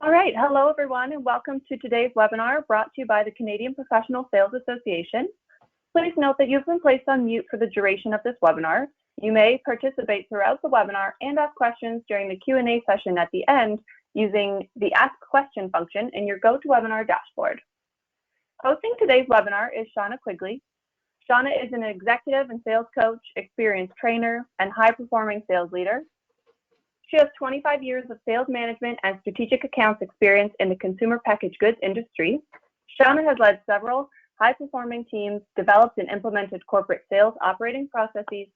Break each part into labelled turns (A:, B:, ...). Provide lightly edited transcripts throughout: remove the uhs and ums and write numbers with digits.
A: All right, hello everyone and welcome to today's webinar brought to you by the Canadian Professional Sales Association. Please note that you've been placed on mute for the duration of this webinar. You may participate throughout the webinar and ask questions during the Q&A session at the end using the Ask Question function in your GoToWebinar dashboard. Hosting today's webinar is Shawna Quigley. Shawna is an executive and sales coach, experienced trainer, and high-performing sales leader. She has 25 years of sales management and strategic accounts experience in the consumer packaged goods industry. Shawna has led several high-performing teams, developed and implemented corporate sales operating processes,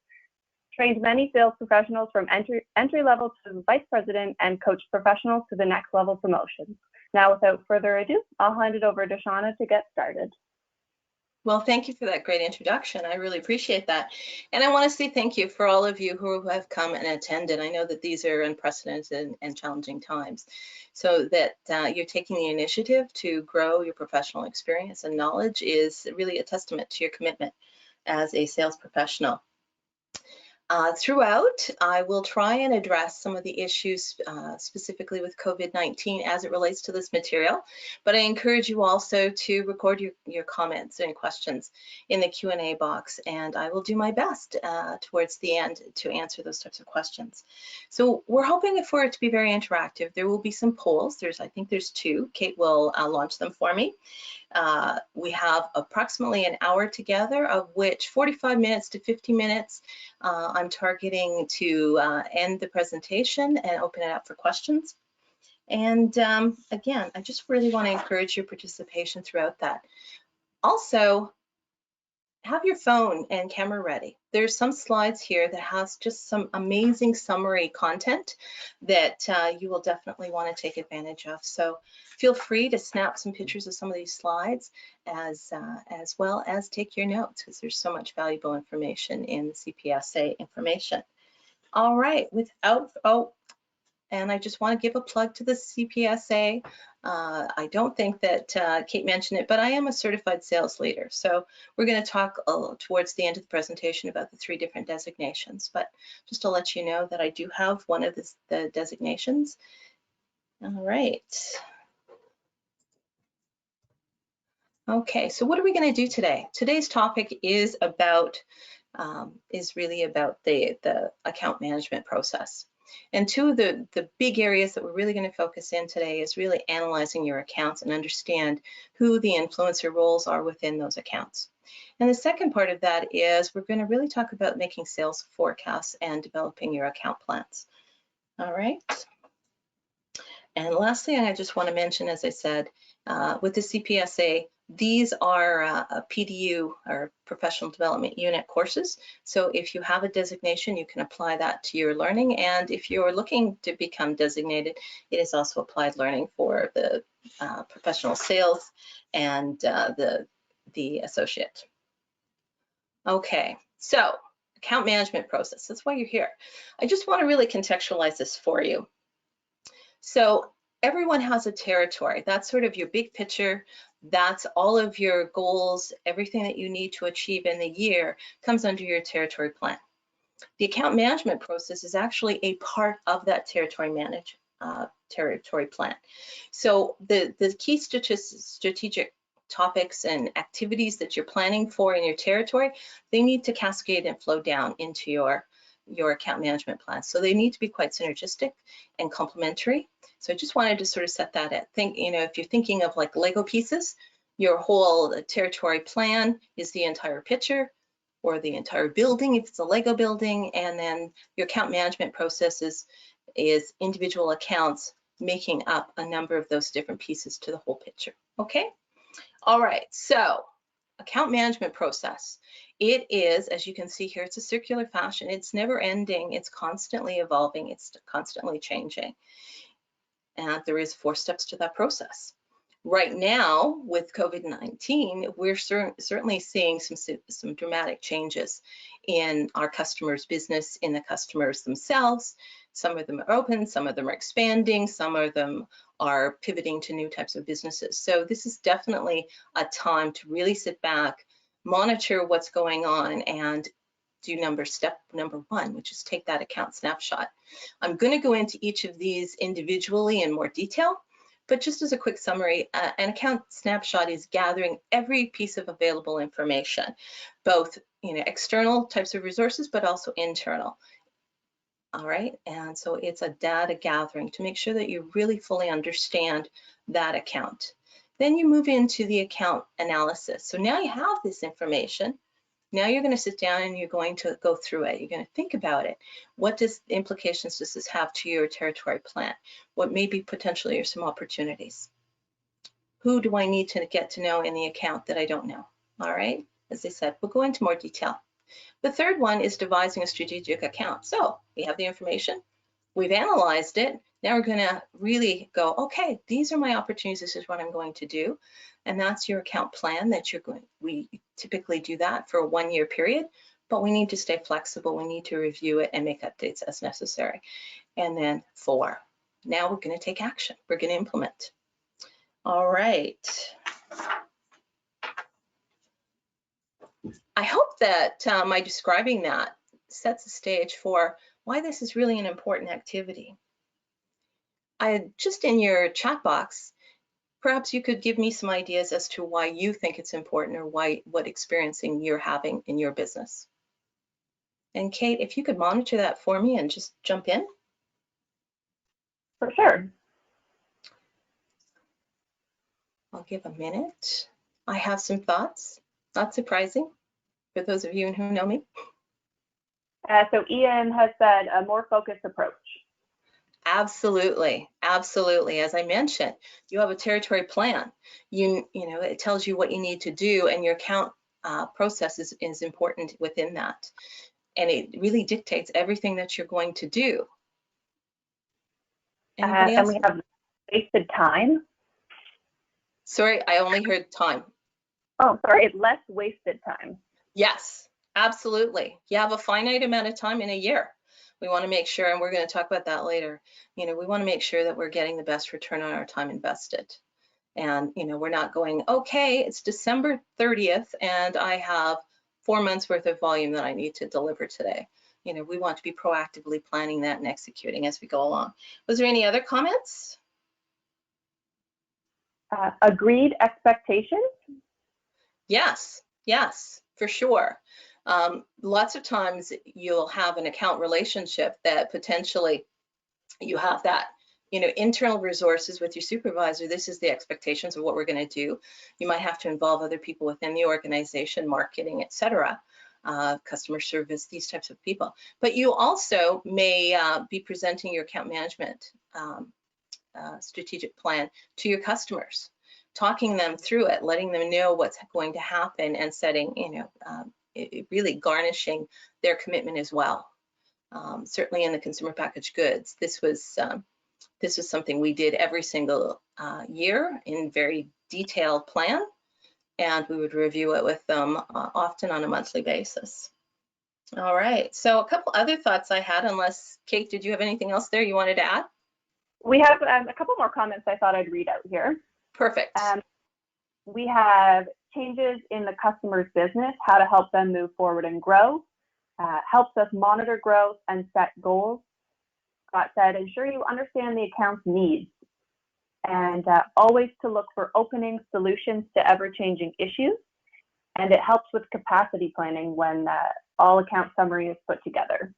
A: trained many sales professionals from entry level to vice president, and coached professionals to the next level promotions. Now, without further ado, I'll hand it over to Shawna to get started.
B: Well, thank you for that great introduction. I really appreciate that. And I want to say thank you for all of you who have come and attended. I know that these are unprecedented and challenging times, so that you're taking the initiative to grow your professional experience and knowledge is really a testament to your commitment as a sales professional. Throughout, I will try and address some of the issues specifically with COVID-19 as it relates to this material, but I encourage you also to record your comments and questions in the Q&A box, and I will do my best towards the end to answer those types of questions. So we're hoping for it to be very interactive. There will be some polls. I think there's two. Kate will launch them for me. We have approximately an hour together, of which 45 minutes to 50 minutes I'm targeting to end the presentation and open it up for questions. And again, I just really want to encourage your participation throughout that. Also, have your phone and camera ready. There's some slides here that has just some amazing summary content that you will definitely want to take advantage of. So feel free to snap some pictures of some of these slides as well as take your notes, because there's so much valuable information in the CPSA information. All right, and I just want to give a plug to the CPSA. I don't think that Kate mentioned it, but I am a certified sales leader. So we're going to talk towards the end of the presentation about the 3 different designations. But just to let you know that I do have one of the designations. All right. Okay, so what are we going to do today? Today's topic is really about the account management process. And 2 of the big areas that we're really going to focus in today is really analyzing your accounts and understand who the influencer roles are within those accounts. And the second part of that is we're going to really talk about making sales forecasts and developing your account plans. All right. And lastly, I just want to mention, as I said, with the CPSA, these are PDU, or Professional Development Unit courses. So if you have a designation, you can apply that to your learning. And if you're looking to become designated, it is also applied learning for the professional sales and the associate. Okay, so account management process, that's why you're here. I just want to really contextualize this for you. So everyone has a territory. That's sort of your big picture. That's all of your goals. Everything that you need to achieve in the year comes under your territory plan. The account management process is actually a part of that territory plan. So the key strategic topics and activities that you're planning for in your territory, they need to cascade and flow down into your account management plan. So they need to be quite synergistic and complementary. So I just wanted to sort of set that at. If you're thinking of like Lego pieces, your whole territory plan is the entire picture or the entire building if it's a Lego building, and then your account management process is individual accounts making up a number of those different pieces to the whole picture. Okay? All right, so account management process. It is, as you can see here, it's a circular fashion. It's never ending. It's constantly evolving. It's constantly changing. And there is 4 steps to that process. Right now, with COVID-19, we're certainly seeing some dramatic changes in our customers' business, in the customers themselves. Some of them are open, some of them are expanding, some of them are pivoting to new types of businesses. So this is definitely a time to really sit back, monitor what's going on, and do step number 1, which is take that account snapshot. I'm going to go into each of these individually in more detail, But just as a quick summary, an account snapshot is gathering every piece of available information, both external types of resources, but also internal. All right, and so it's a data gathering to make sure that you really fully understand that account. Then you move into the account analysis. So now you have this information. Now you're going to sit down and you're going to go through it. You're going to think about it. What implications does this have to your territory plan? What may be potentially some opportunities? Who do I need to get to know in the account that I don't know? All right, as I said, we'll go into more detail. The third one is devising a strategic account. So we have the information, we've analyzed it. Now we're going to really go, okay, these are my opportunities. This is what I'm going to do. And that's your account plan that we typically do that for a 1-year period, but we need to stay flexible. We need to review it and make updates as necessary. And then 4, now we're going to take action. We're going to implement. All right. I hope that my describing that sets the stage for why this is really an important activity. Just in your chat box, perhaps you could give me some ideas as to why you think it's important or what experiencing you're having in your business. And Kate, if you could monitor that for me and just jump in.
A: For sure.
B: I'll give a minute. I have some thoughts, not surprising for those of you who know me.
A: So Ian has said a more focused approach.
B: Absolutely, absolutely. As I mentioned, you have a territory plan. You know, it tells you what you need to do, and your account process is important within that. And it really dictates everything that you're going to do. Anybody else?
A: And we have wasted time.
B: Sorry, I only heard time.
A: Oh, sorry, less wasted time.
B: Yes, absolutely. You have a finite amount of time in a year. We want to make sure, and we're going to talk about that later, we want to make sure that we're getting the best return on our time invested. And, we're not going, okay, it's December 30th and I have 4 months worth of volume that I need to deliver today. We want to be proactively planning that and executing as we go along. Was there any other comments?
A: Agreed expectations?
B: Yes, for sure. Lots of times you'll have an account relationship that potentially you have that, internal resources with your supervisor. This is the expectations of what we're going to do. You might have to involve other people within the organization, marketing, etc., customer service, these types of people. But you also may be presenting your account management strategic plan to your customers, talking them through it, letting them know what's going to happen, and setting, really garnishing their commitment as well. Certainly in the consumer packaged goods, this was something we did every single year in very detailed plan, and we would review it with them often on a monthly basis. All right, so a couple other thoughts I had, unless, Kate, did you have anything else there you wanted to add?
A: We have a couple more comments I thought I'd read out here.
B: Perfect.
A: We have changes in the customer's business, how to help them move forward and grow, helps us monitor growth and set goals. Scott said, ensure you understand the account's needs, and always to look for opening solutions to ever-changing issues. And it helps with capacity planning when all account summary is put together.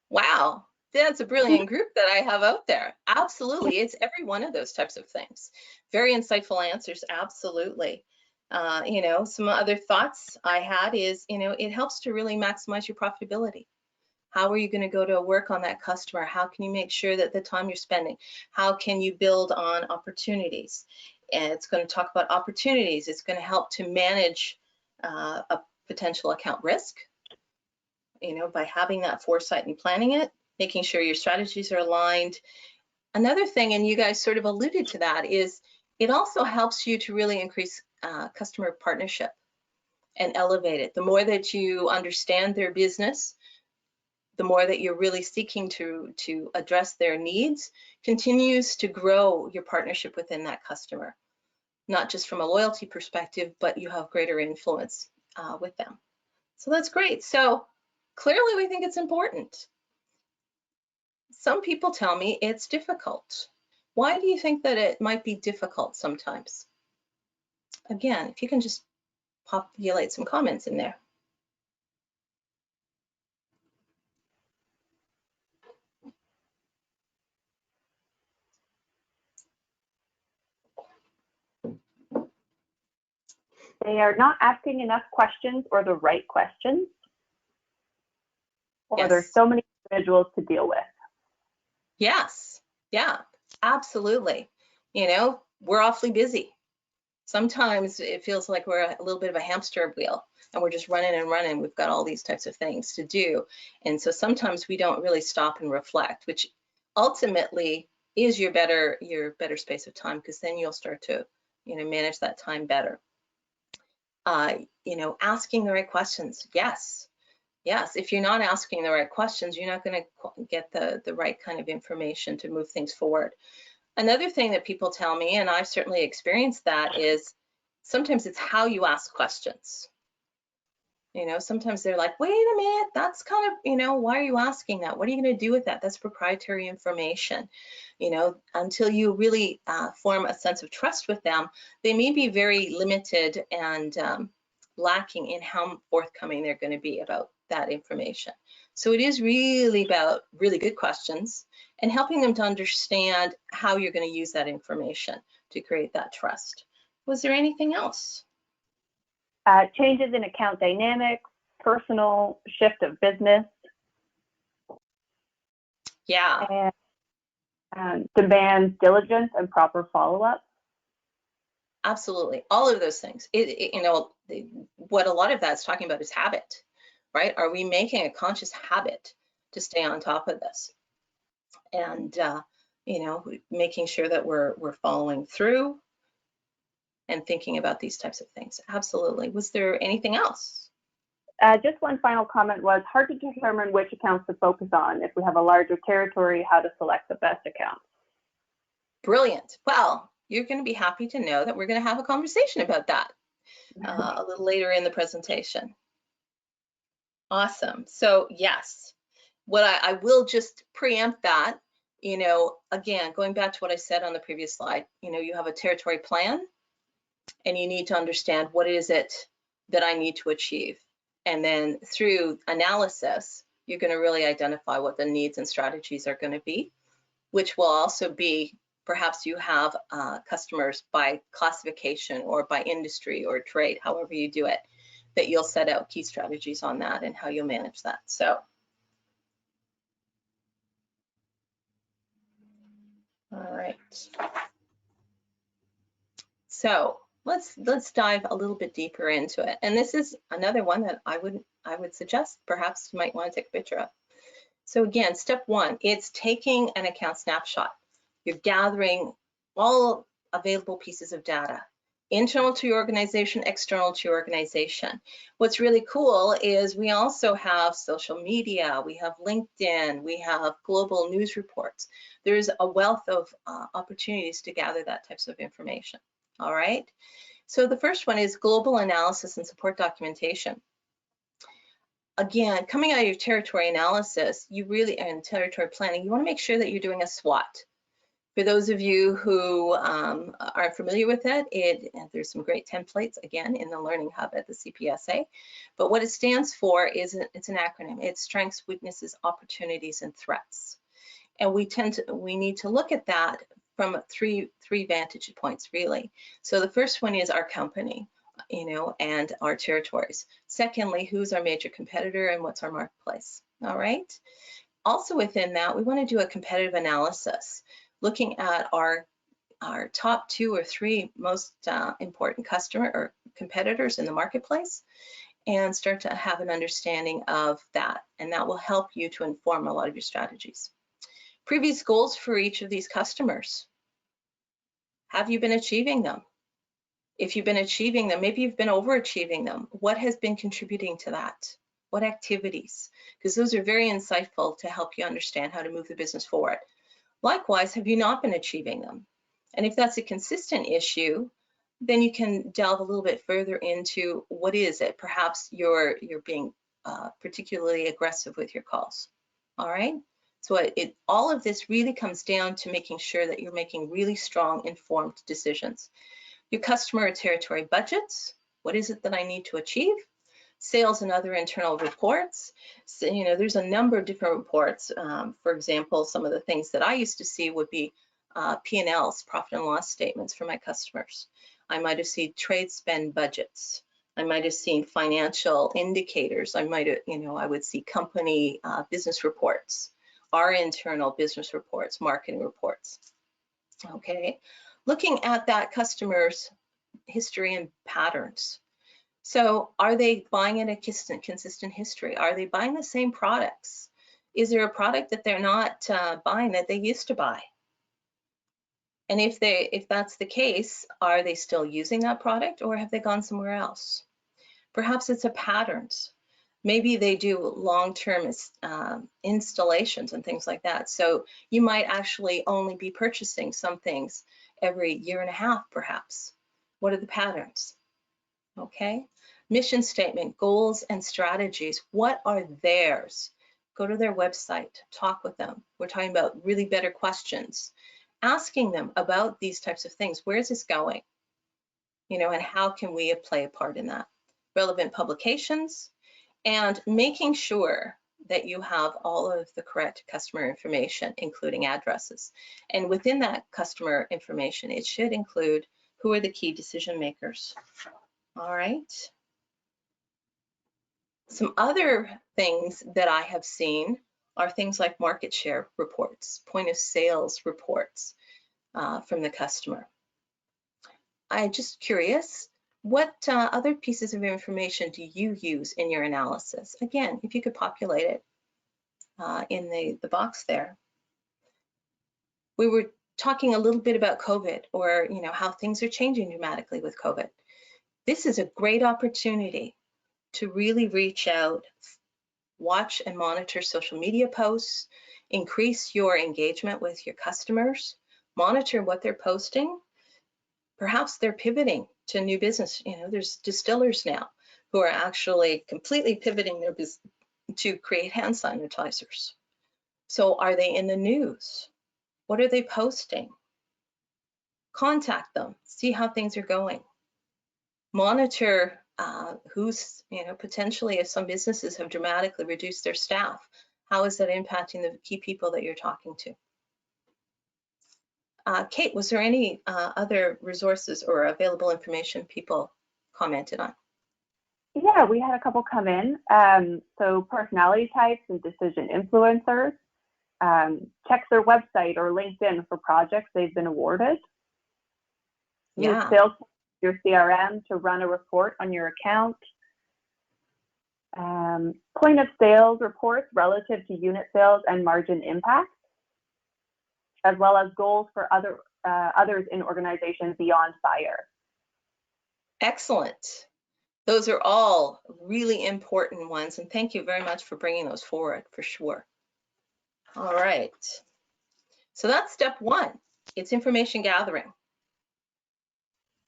B: Wow, that's a brilliant group that I have out there. Absolutely, it's every one of those types of things. Very insightful answers, absolutely. Some other thoughts I had is, it helps to really maximize your profitability. How are you going to go to work on that customer? How can you make sure that the time you're spending, how can you build on opportunities? And it's going to talk about opportunities. It's going to help to manage a potential account risk, by having that foresight and planning it, making sure your strategies are aligned. Another thing, and you guys sort of alluded to that, is it also helps you to really increase customer partnership and elevate it. The more that you understand their business, the more that you're really seeking to address their needs, continues to grow your partnership within that customer, not just from a loyalty perspective, but you have greater influence with them. So that's great. So clearly we think it's important. Some people tell me it's difficult. Why do you think that it might be difficult sometimes? Again, if you can just populate some comments in there.
A: They are not asking enough questions or the right questions, or
B: Yes.
A: there's so many individuals to deal with.
B: Yes, yeah, absolutely. You know, we're awfully busy. Sometimes it feels like we're a little bit of a hamster wheel and we're just running and running. We've got all these types of things to do. And so sometimes we don't really stop and reflect, which ultimately is your better space of time, because then you'll start to, you know, manage that time better. You know, asking the right questions. Yes. Yes, if you're not asking the right questions, you're not going to get the right kind of information to move things forward. Another thing that people tell me, and I've certainly experienced that, is sometimes it's how you ask questions. You know, sometimes they're like, wait a minute, that's kind of, you know, why are you asking that? What are you going to do with that? That's proprietary information. You know, until you really form a sense of trust with them, they may be very limited and lacking in how forthcoming they're going to be about that information. So it is really about really good questions and helping them to understand how you're going to use that information to create that trust. Was there anything else?
A: Changes in account dynamics, personal shift of business.
B: Yeah.
A: And demands diligence and proper follow-up.
B: Absolutely, all of those things. You know, what a lot of that's talking about is habit, right? Are we making a conscious habit to stay on top of this? And you know, making sure that we're following through and thinking about these types of things. Absolutely. Was there anything else?
A: Just one final comment was hard to determine which accounts to focus on. If we have a larger territory, how to select the best accounts.
B: Brilliant. Well, you're going to be happy to know that we're going to have a conversation about that a little later in the presentation. Awesome. So yes, what I will just preempt that, you know, again, going back to what I said on the previous slide, you know, you have a territory plan and you need to understand what is it that I need to achieve. And then through analysis, you're going to really identify what the needs and strategies are going to be, which will also be, perhaps you have customers by classification or by industry or trade, however you do it, that you'll set out key strategies on that and how you'll manage that. So, all right. So let's dive a little bit deeper into it. And this is another one that I would suggest perhaps you might want to take a picture of. So again, step one, it's taking an account snapshot. You're gathering all available pieces of data, internal to your organization, external to your organization. What's really cool is we also have social media, we have LinkedIn, we have global news reports. There's a wealth of opportunities to gather that types of information. All right. So the first one is global analysis and support documentation. Again, coming out of your territory analysis, you really, and territory planning, you want to make sure that you're doing a SWOT. For those of you who aren't familiar with it, there's some great templates, again, in the Learning Hub at the CPSA. But what it stands for is, it's an acronym. It's strengths, weaknesses, opportunities, and threats. And we need to look at that from three vantage points, really. So the first one is our company, you know, and our territories. Secondly, who's our major competitor and what's our marketplace? All right. Also within that, we want to do a competitive analysis, looking at our top 2 or 3 most important customer or competitors in the marketplace, and start to have an understanding of that. And that will help you to inform a lot of your strategies. Previous goals for each of these customers. Have you been achieving them? If you've been achieving them, maybe you've been overachieving them. What has been contributing to that? What activities? Because those are very insightful to help you understand how to move the business forward. Likewise, have you not been achieving them? And if that's a consistent issue, then you can delve a little bit further into what is it? Perhaps you're being particularly aggressive with your calls. All right. So all of this really comes down to making sure that you're making really strong, informed decisions. Your customer or territory budgets, what is it that I need to achieve? Sales and other internal reports. So, there's a number of different reports. For example, some of the things that I used to see would be P&Ls, profit and loss statements for my customers. I might have seen trade spend budgets. I might have seen financial indicators. I would see company business reports, our internal business reports, marketing reports. Okay, looking at that customer's history and patterns. So are they buying in a consistent history? Are they buying the same products? Is there a product that they're not buying that they used to buy? And if that's the case, are they still using that product or have they gone somewhere else? Perhaps it's a patterns. Maybe they do long-term installations and things like that. So you might actually only be purchasing some things every year and a half, perhaps. What are the patterns? Okay. Mission statement, goals and strategies. What are theirs? Go to their website, talk with them. We're talking about really better questions. Asking them about these types of things. Where is this going? And how can we play a part in that? Relevant publications, and making sure that you have all of the correct customer information, including addresses. And within that customer information, it should include who are the key decision makers. All right. Some other things that I have seen are things like market share reports, point of sales reports from the customer. I'm just curious, what other pieces of information do you use in your analysis? Again, if you could populate it in the box there. We were talking a little bit about COVID, or how things are changing dramatically with COVID. This is a great opportunity to really reach out, watch and monitor social media posts, increase your engagement with your customers, monitor what they're posting. Perhaps they're pivoting to new business. There's distillers now who are actually completely pivoting their business to create hand sanitizers. So are they in the news? What are they posting? Contact them, see how things are going. Monitor who's, potentially if some businesses have dramatically reduced their staff, how is that impacting the key people that you're talking to? Kate, was there any other resources or available information people commented on?
A: Yeah, we had a couple come in. So personality types and decision influencers. Check their website or LinkedIn for projects they've been awarded.
B: Yeah.
A: Use Salesforce, your CRM, to run a report on your account. Point of sales reports relative to unit sales and margin impact, as well as goals for others in organizations beyond fire.
B: Excellent. Those are all really important ones, and thank you very much for bringing those forward, for sure. All right. So that's step one. It's information gathering.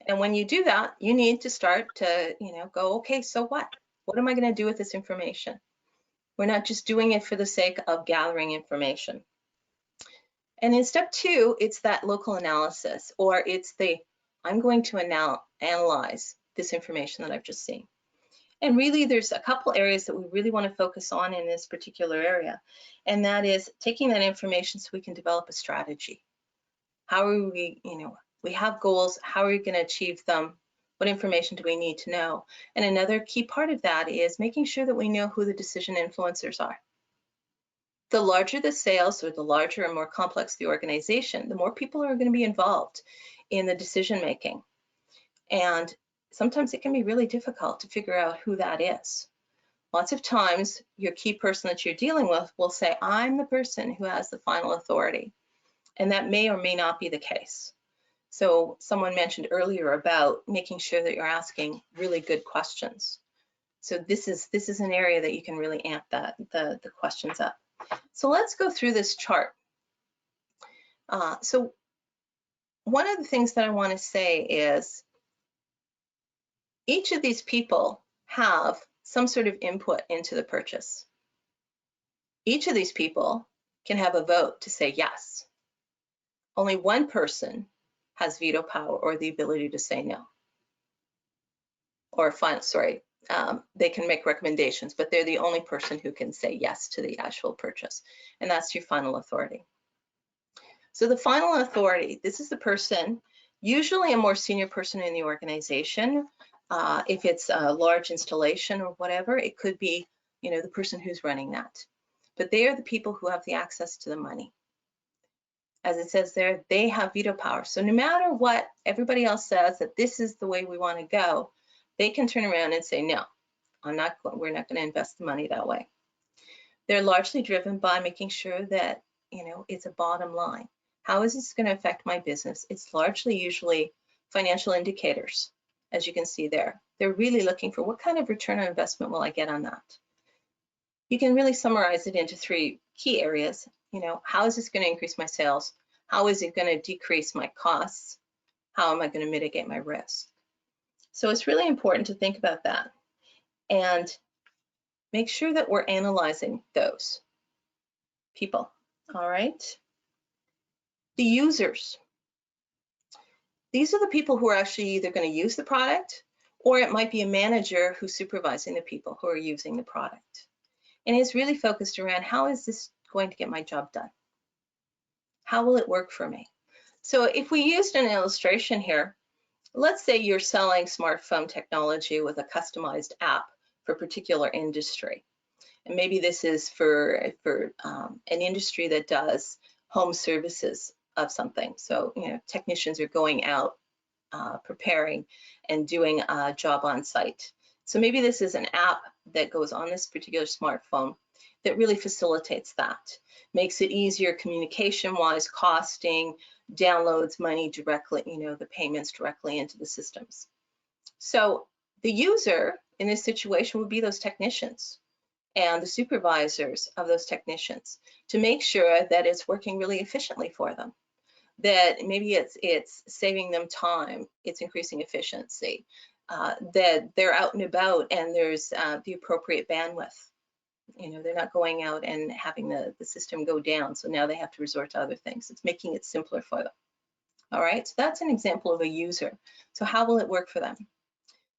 B: And when you do that, you need to start to, go, okay, so what? What am I going to do with this information? We're not just doing it for the sake of gathering information. And in step two, it's that local analysis, or it's I'm going to analyze this information that I've just seen. And really, there's a couple areas that we really want to focus on in this particular area. And that is taking that information so we can develop a strategy. How are we, we have goals, how are we going to achieve them? What information do we need to know? And another key part of that is making sure that we know who the decision influencers are. The larger the sales, or the larger and more complex the organization, the more people are going to be involved in the decision making. And sometimes it can be really difficult to figure out who that is. Lots of times, your key person that you're dealing with will say, I'm the person who has the final authority. And that may or may not be the case. So someone mentioned earlier about making sure that you're asking really good questions. So this is an area that you can really amp the questions up. So let's go through this chart. So one of the things that I want to say is each of these people have some sort of input into the purchase. Each of these people can have a vote to say yes. Only one person has veto power or the ability to say no. Or they can make recommendations, but they're the only person who can say yes to the actual purchase. And that's your final authority. So the final authority, this is the person, usually a more senior person in the organization. If it's a large installation or whatever, it could be, the person who's running that. But they are the people who have the access to the money. As it says there, they have veto power. So no matter what everybody else says that this is the way we want to go, they can turn around and say, no, we're not going to invest the money that way. They're largely driven by making sure that, it's a bottom line. How is this going to affect my business? It's largely usually financial indicators, as you can see there. They're really looking for what kind of return on investment will I get on that? You can really summarize it into 3 key areas. How is this going to increase my sales? How is it going to decrease my costs? How am I going to mitigate my risk? So it's really important to think about that and make sure that we're analyzing those people. All right. The users. These are the people who are actually either going to use the product, or it might be a manager who's supervising the people who are using the product. And it's really focused around, how is this going to get my job done? How will it work for me? So if we used an illustration here, let's say you're selling smartphone technology with a customized app for a particular industry. And maybe this is for an industry that does home services of something. So, technicians are going out, preparing and doing a job on site. So maybe this is an app that goes on this particular smartphone that really facilitates that, makes it easier communication-wise, costing, downloads money directly, the payments directly into the systems. So the user in this situation would be those technicians and the supervisors of those technicians to make sure that it's working really efficiently for them, that maybe it's saving them time, it's increasing efficiency, that they're out and about and there's the appropriate bandwidth. They're not going out and having the system go down, so now they have to resort to other things. It's making it simpler for them. All right, so that's an example of a user. So how will it work for them?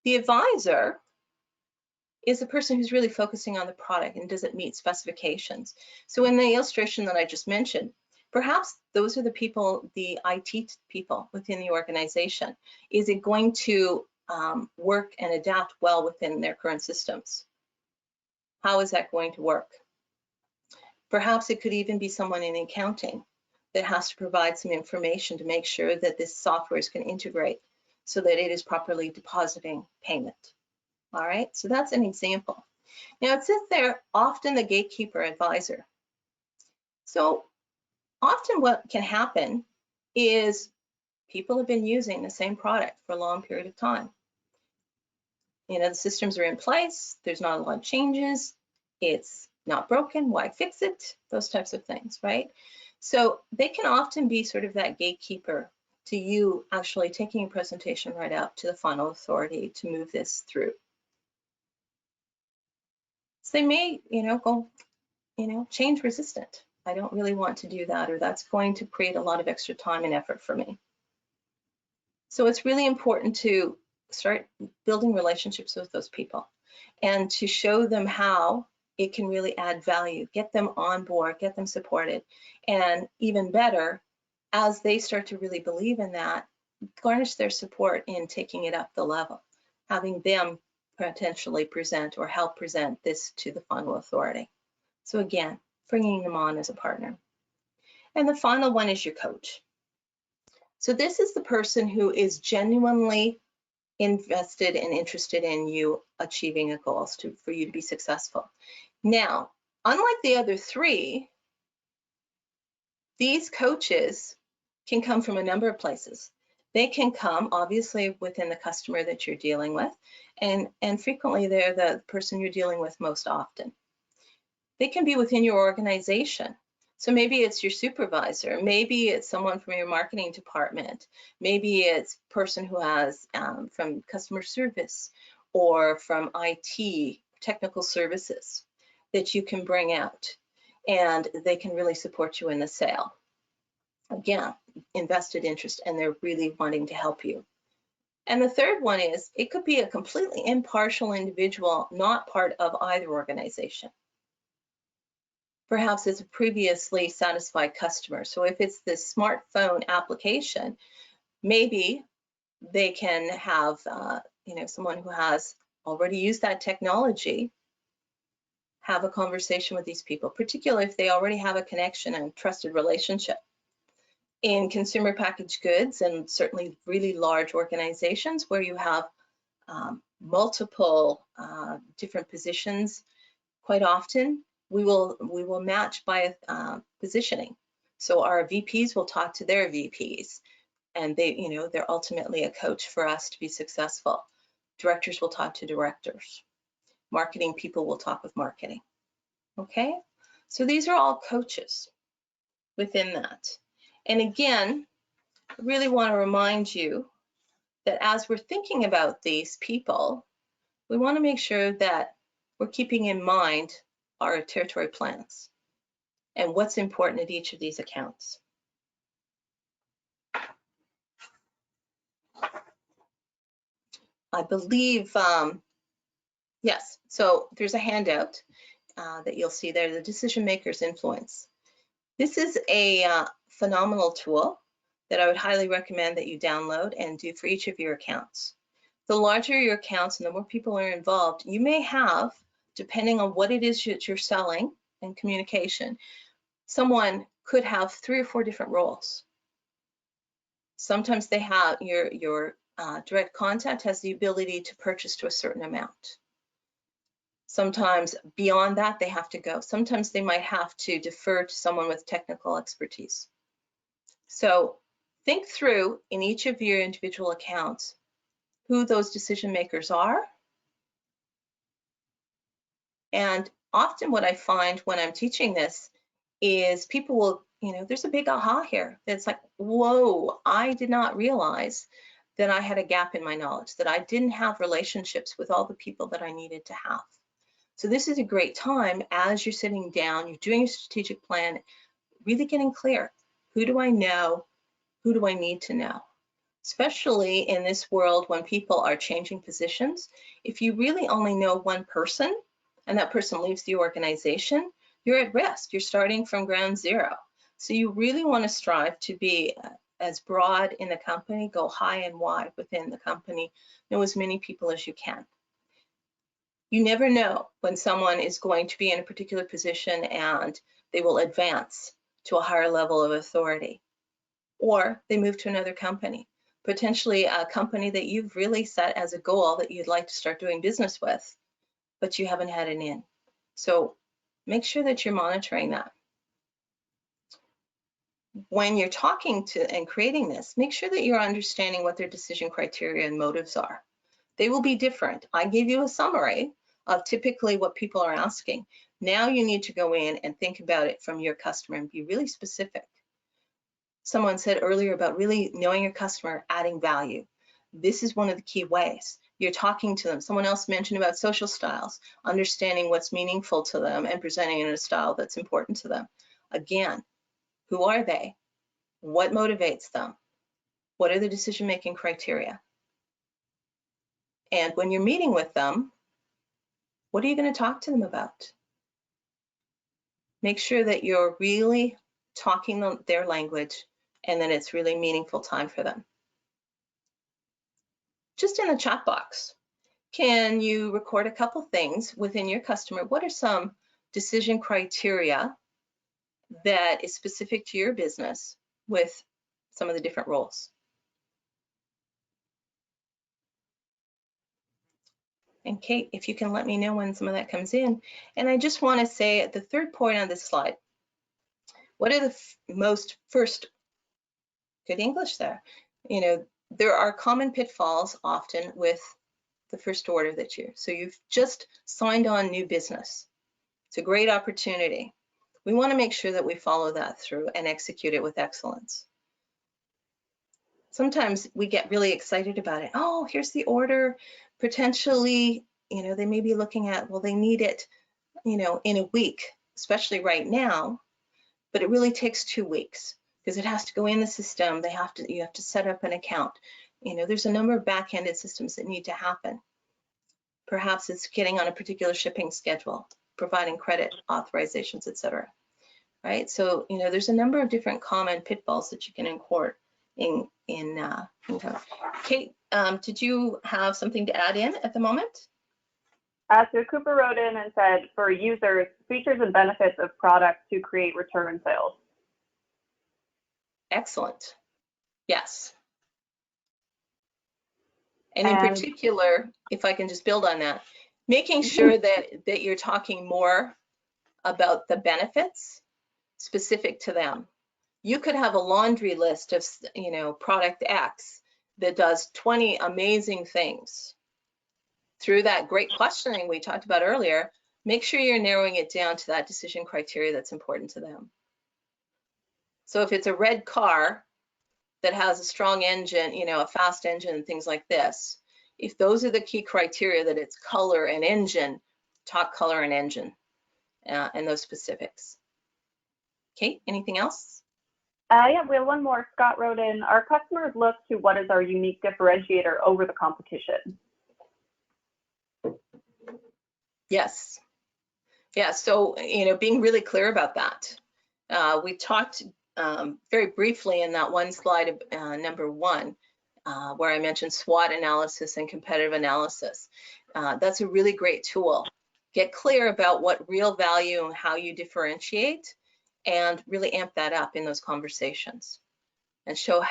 B: The advisor is the person who's really focusing on the product and does it meet specifications. So in the illustration that I just mentioned, perhaps those are the people, the IT people within the organization. Is it going to work and adapt well within their current systems? How is that going to work? Perhaps it could even be someone in accounting that has to provide some information to make sure that this software is going to integrate so that it is properly depositing payment. All right, so that's an example. Now it says there, often the gatekeeper advisor. So often what can happen is people have been using the same product for a long period of time. The systems are in place, there's not a lot of changes, it's not broken, why fix it? Those types of things, right? So they can often be sort of that gatekeeper to you actually taking a presentation right out to the final authority to move this through. So they may, go, change resistant. I don't really want to do that, or that's going to create a lot of extra time and effort for me. So it's really important to start building relationships with those people and to show them how it can really add value, get them on board, get them supported, and even better, as they start to really believe in that, garnish their support in taking it up the level, having them potentially present or help present this to the final authority. So again, bringing them on as a partner. And the final one is your coach. So this is the person who is genuinely invested and interested in you achieving a goal for you to be successful. Now, unlike the other 3, these coaches can come from a number of places. They can come obviously within the customer that you're dealing with, and frequently they're the person you're dealing with most often. They can be within your organization. So maybe it's your supervisor, maybe it's someone from your marketing department, maybe it's a person who has from customer service or from IT, technical services that you can bring out. and they can really support you in the sale. Again, invested interest, and they're really wanting to help you. And the third one is, it could be a completely impartial individual, not part of either organization. Perhaps it's a previously satisfied customer. So if it's the smartphone application, maybe they can have someone who has already used that technology have a conversation with these people, particularly if they already have a connection and trusted relationship. In consumer packaged goods, and certainly really large organizations where you have multiple different positions, quite often we will match by positioning. So our VPs will talk to their VPs, and they're ultimately a coach for us to be successful. Directors will talk to directors. Marketing people will talk with marketing. Okay, so these are all coaches within that. And again, I really want to remind you that as we're thinking about these people, we want to make sure that we're keeping in mind our territory plans and what's important at each of these accounts. I believe, yes, so there's a handout that you'll see there, the Decision Makers Influence. This is a phenomenal tool that I would highly recommend that you download and do for each of your accounts. The larger your accounts and the more people are involved, you may have, depending on what it is that you're selling and communication, someone could have 3 or 4 different roles. Sometimes they have your direct contact has the ability to purchase to a certain amount. Sometimes beyond that, they have to go. Sometimes they might have to defer to someone with technical expertise. So think through in each of your individual accounts who those decision makers are. And often what I find when I'm teaching this is people will, there's a big aha here. It's like, whoa, I did not realize that I had a gap in my knowledge, that I didn't have relationships with all the people that I needed to have. So this is a great time as you're sitting down, you're doing a strategic plan, really getting clear. Who do I know? Who do I need to know? Especially in this world when people are changing positions. If you really only know one person and that person leaves the organization, you're at risk. You're starting from ground zero. So you really want to strive to be as broad in the company, go high and wide within the company, know as many people as you can. You never know when someone is going to be in a particular position and they will advance to a higher level of authority, or they move to another company, potentially a company that you've really set as a goal that you'd like to start doing business with, but you haven't had an in. So make sure that you're monitoring that. When you're talking to and creating this, make sure that you're understanding what their decision criteria and motives are. They will be different. I gave you a summary of typically what people are asking. Now you need to go in and think about it from your customer and be really specific. Someone said earlier about really knowing your customer, adding value. This is one of the key ways. You're talking to them. Someone else mentioned about social styles, understanding what's meaningful to them and presenting in a style that's important to them. Again, who are they? What motivates them? What are the decision-making criteria? And when you're meeting with them, what are you going to talk to them about? Make sure that you're really talking their language and that it's really meaningful time for them. Just in the chat box, can you record a couple things within your customer? What are some decision criteria that is specific to your business with some of the different roles? And Kate, if you can let me know when some of that comes in. And I just want to say at the third point on this slide, what are the first, good English there, there are common pitfalls often with the first order that so you've just signed on new business. It's a great opportunity. We want to make sure that we follow that through and execute it with excellence. Sometimes we get really excited about it. Oh, here's the order. Potentially, they may be looking at, well, they need it, in a week. especially right now, but it really takes 2 weeks because it has to go in the system. You have to set up an account. There's a number of back-ended systems that need to happen. Perhaps it's getting on a particular shipping schedule, providing credit authorizations, etc. Right? So, there's a number of different common pitfalls that you can incur in Kate, did you have something to add in at the moment?
A: So Cooper wrote in and said, for users, features and benefits of products to create return sales.
B: Excellent. Yes. And in particular, if I can just build on that, making sure that you're talking more about the benefits specific to them. You could have a laundry list of, product X that does 20 amazing things. Through that great questioning we talked about earlier, make sure you're narrowing it down to that decision criteria that's important to them. So if it's a red car that has a strong engine, a fast engine and things like this, if those are the key criteria, that it's color and engine, talk color and engine and those specifics. Kate, anything else?
A: Yeah, we have one more. Scott wrote in, our customers look to what is our unique differentiator over the competition.
B: Yes. Yeah, so, being really clear about that. We talked very briefly in that one slide of number 1, where I mentioned SWOT analysis and competitive analysis. That's a really great tool. Get clear about what real value and how you differentiate, and really amp that up in those conversations and show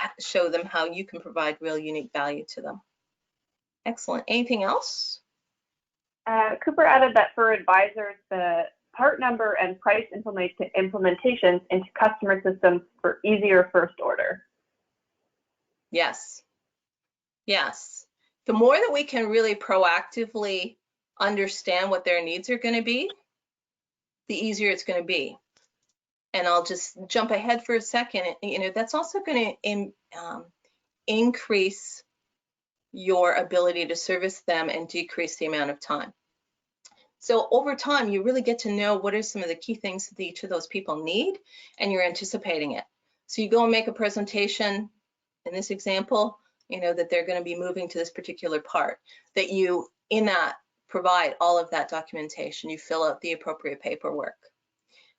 B: them how you can provide real unique value to them. Excellent. Anything else?
A: Cooper added that for advisors, the part number and price implementations into customer systems for easier first order.
B: Yes. Yes. The more that we can really proactively understand what their needs are going to be, the easier it's going to be. And I'll just jump ahead for a second. That's also going to increase your ability to service them and decrease the amount of time. So over time, you really get to know what are some of the key things that each of those people need, and you're anticipating it. So you go and make a presentation, in this example, that they're going to be moving to this particular part, that you, in that, provide all of that documentation. You fill out the appropriate paperwork.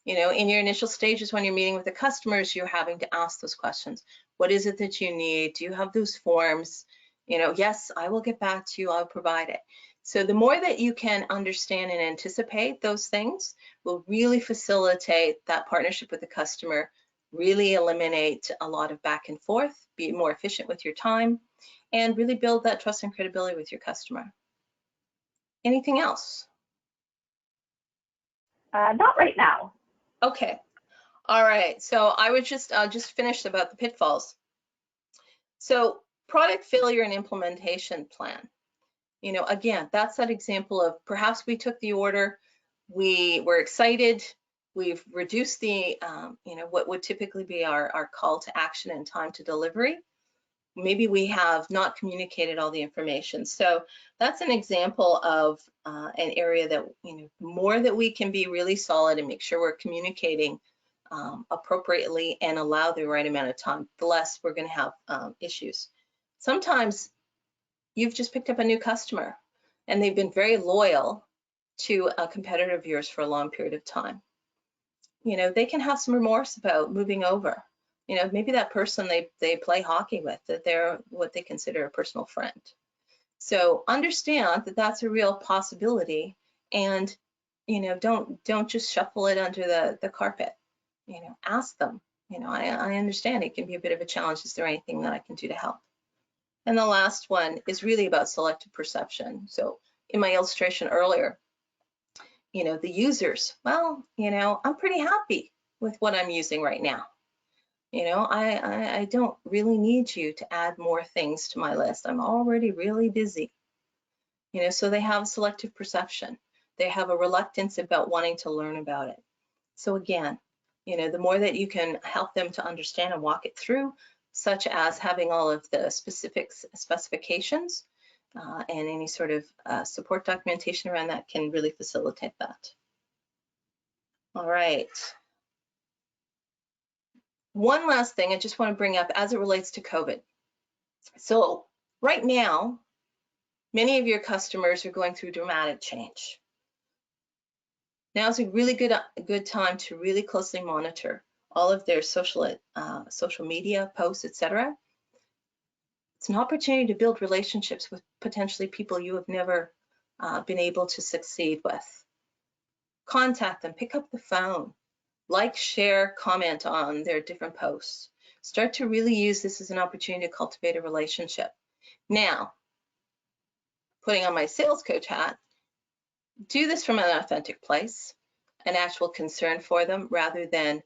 B: In your initial stages when you're meeting with the customers, you're having to ask those questions. What is it that you need? Do you have those forms? Yes, I will get back to you. I'll provide it. So the more that you can understand and anticipate those things will really facilitate that partnership with the customer, really eliminate a lot of back and forth, be more efficient with your time, and really build that trust and credibility with your customer. Anything else?
A: Not right now.
B: Okay. All right. So I would just finish about the pitfalls. So product failure and implementation plan. Again, that's that example of perhaps we took the order, we were excited, we've reduced the, what would typically be our call to action and time to delivery. Maybe we have not communicated all the information. So that's an example of an area that, more that we can be really solid and make sure we're communicating appropriately and allow the right amount of time, the less we're going to have issues. Sometimes you've just picked up a new customer and they've been very loyal to a competitor of yours for a long period of time. They can have some remorse about moving over. Maybe that person they play hockey with, that they're what they consider a personal friend. So understand that that's a real possibility, and don't just shuffle it under the carpet. Ask them. I understand it can be a bit of a challenge. Is there anything that I can do to help? And the last one is really about selective perception. So in my illustration earlier, the users, well, I'm pretty happy with what I'm using right now. I don't really need you to add more things to my list. I'm already really busy. So they have selective perception. They have a reluctance about wanting to learn about it. So again, the more that you can help them to understand and walk it through, such as having all of the specifications and any sort of support documentation around that can really facilitate that. All right. One last thing I just want to bring up as it relates to COVID. So right now, many of your customers are going through dramatic change. Now is a really good time to really closely monitor all of their social media posts, etc. It's an opportunity to build relationships with potentially people you have never been able to succeed with. Contact them, pick up the phone, like, share, comment on their different posts. Start to really use this as an opportunity to cultivate a relationship. Now, putting on my sales coach hat, do this from an authentic place, an actual concern for them, rather than,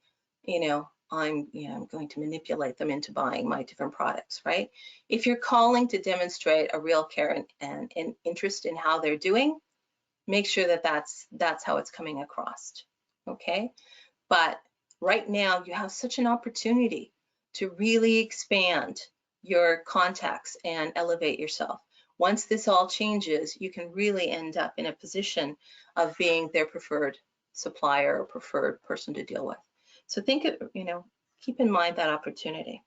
B: I'm going to manipulate them into buying my different products, right? If you're calling to demonstrate a real care and interest in how they're doing, make sure that that's how it's coming across, okay? But right now, you have such an opportunity to really expand your contacts and elevate yourself. Once this all changes, you can really end up in a position of being their preferred supplier or preferred person to deal with. So keep in mind that opportunity.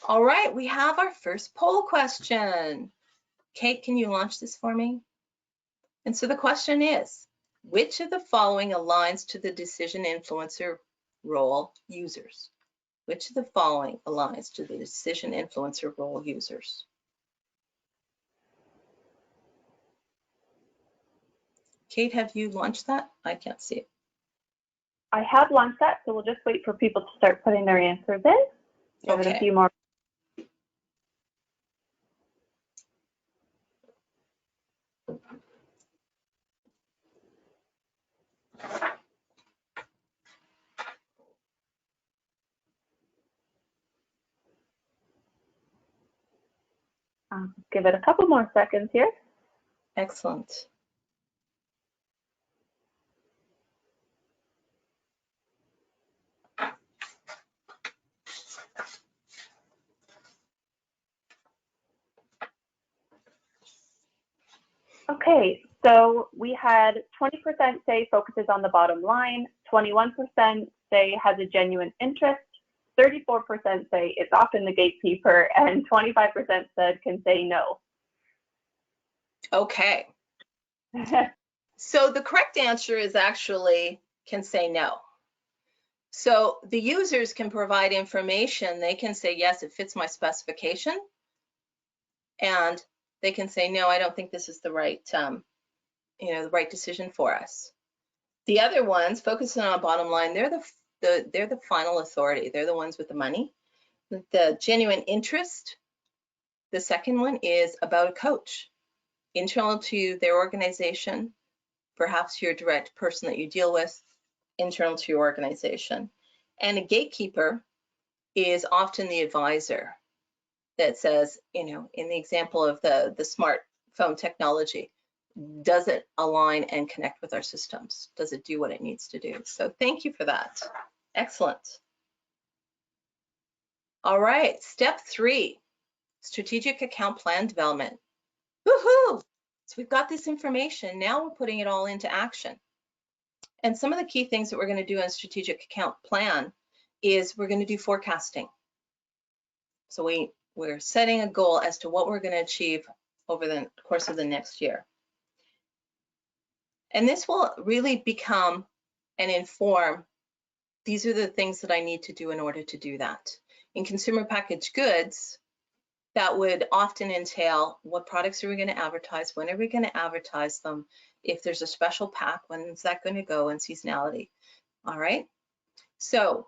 B: All right, we have our first poll question. Kate, can you launch this for me? And so the question is, which of the following aligns to the decision influencer role users? Which of the following aligns to the decision influencer role users? Kate, have you launched that? I can't see it.
A: I have launched that, so we'll just wait for people to start putting their answers in. Give it a few more. Give it a couple more seconds here.
B: Excellent.
A: Okay, so we had 20% say focuses on the bottom line, 21% say has a genuine interest, 34% say it's often the gatekeeper, and 25% said can say no.
B: Okay. So the correct answer is actually can say no. So the users can provide information. They can say, yes, it fits my specification. And they can say, no, I don't think this is the right, the right decision for us. The other ones focusing on bottom line, they're the final authority. They're the ones with the money. The genuine interest, the second one is about a coach, internal to their organization, perhaps your direct person that you deal with, internal to your organization. And a gatekeeper is often the advisor that says, in the example of the smartphone technology, does it align and connect with our systems? Does it do what it needs to do? So thank you for that. Excellent. All right, step 3, strategic account plan development. Woohoo! So we've got this information. Now we're putting it all into action. And some of the key things that we're going to do in strategic account plan is we're going to do forecasting. So we're setting a goal as to what we're going to achieve over the course of the next year. And this will really become and inform, these are the things that I need to do in order to do that. In consumer packaged goods, that would often entail what products are we going to advertise, when are we going to advertise them, if there's a special pack, when is that going to go, and seasonality. All right. So